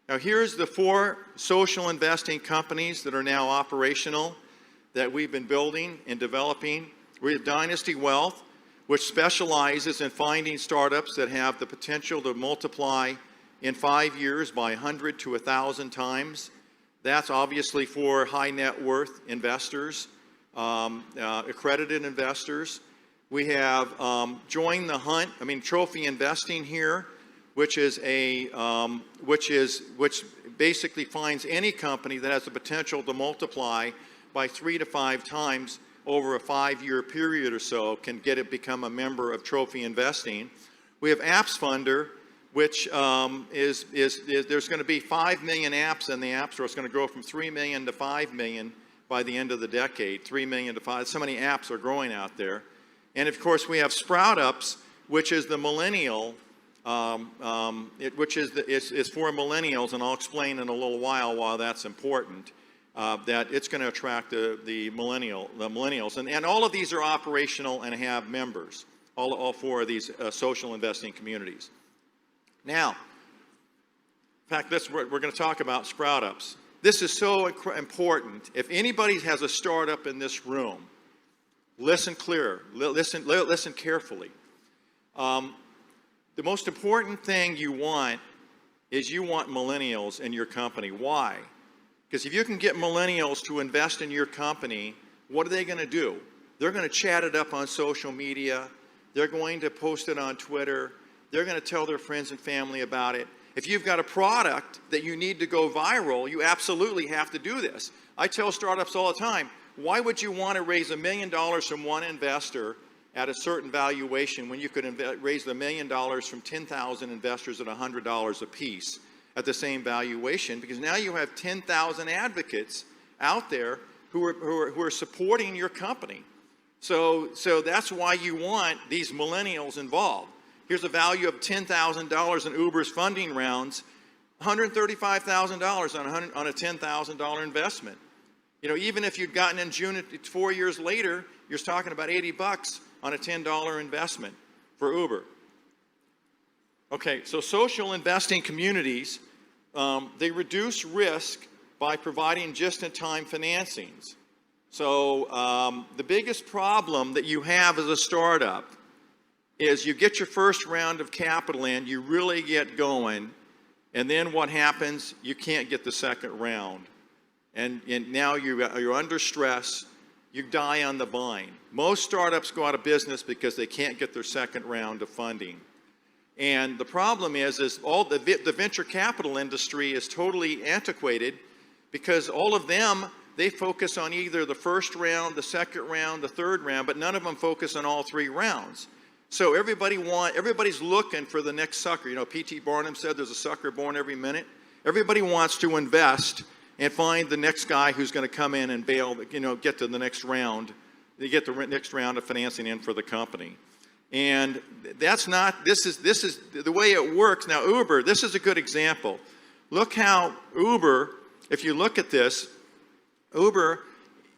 Now here's the 4 social investing companies that are now operational that we've been building and developing. We have Dynasty Wealth, which specializes in finding startups that have the potential to multiply in 5 years by 100 to 1,000 times. That's obviously for high net worth investors, accredited investors. We have Join the Hunt, Trophy Investing here, which basically finds any company that has the potential to multiply by 3 to 5 times over a 5-year period or so, can become a member of Trophy Investing. We have Apps Funder, which there's going to be 5 million apps in the App Store. It's going to grow from 3 million to 5 million by the end of the decade. 3 million to 5. So many apps are growing out there. And of course, we have Sprout Ups, which is the millennial, which is for millennials, and I'll explain in a little while why that's important. That it's going to attract the millennials, and all of these are operational and have members. All 4 of these social investing communities. Now, in fact, we're going to talk about Sprout Ups. This is so important. If anybody has a startup in this room, listen listen carefully. The most important thing you want is millennials in your company. Why? Because if you can get millennials to invest in your company, what are they going to do? They're going to chat it up on social media. They're going to post it on Twitter. They're going to tell their friends and family about it. If you've got a product that you need to go viral, you absolutely have to do this. I tell startups all the time, why would you want to raise $1 million from one investor at a certain valuation when you could raise $1 million from 10,000 investors at $100 a piece at the same valuation? Because now you have 10,000 advocates out there who are supporting your company. So that's why you want these millennials involved. Here's a value of $10,000 in Uber's funding rounds, $135,000 on a $10,000 investment. Even if you'd gotten in June 4 years later, you're talking about $80 on a $10 investment for Uber. Okay, so social investing communities, they reduce risk by providing just-in-time financings. So the biggest problem that you have as a startup is you get your first round of capital in, you really get going, and then what happens? You can't get the second round. And now you're under stress, you die on the vine. Most startups go out of business because they can't get their second round of funding. And the problem is all the venture capital industry is totally antiquated because all of them, they focus on either the first round, the second round, the third round, but none of them focus on all 3 rounds. So everybody's looking for the next sucker. P.T. Barnum said there's a sucker born every minute. Everybody wants to invest and find the next guy who's going to come in and bail, get to the next round. They get the next round of financing in for the company. And this is the way it works. Now Uber, this is a good example. Look how Uber, if you look at this, Uber,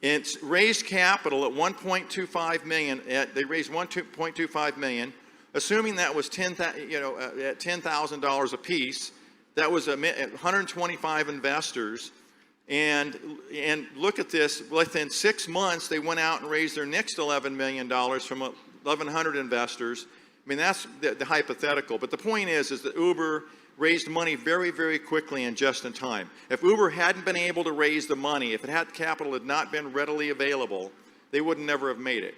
it's raised capital at $1.25 million. They raised $1.25 million, assuming that was at $10,000 a piece. That was 125 investors. And look at this. Within 6 months, they went out and raised their next $11 million from 1,100 investors. That's the hypothetical. But the point is that Uber raised money very, very quickly and just in time. If Uber hadn't been able to raise the money, if capital had not been readily available, they would never have made it.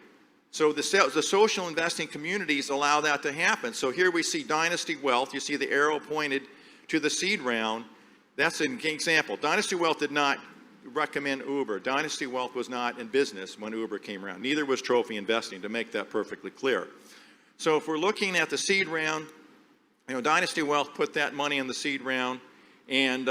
So the social investing communities allow that to happen. So here we see Dynasty Wealth. You see the arrow pointed to the seed round. That's an example. Dynasty Wealth did not recommend Uber. Dynasty Wealth was not in business when Uber came around. Neither was Trophy Investing, to make that perfectly clear. So if we're looking at the seed round, Dynasty Wealth put that money in the seed round, and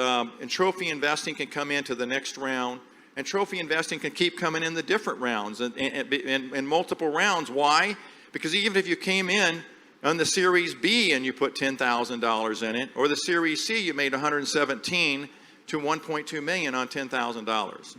Trophy Investing can come into the next round, and Trophy Investing can keep coming in the different rounds and multiple rounds. Why? Because even if you came in on the Series B and you put $10,000 in it, or the Series C, you made $117 to $1.2 million on $10,000.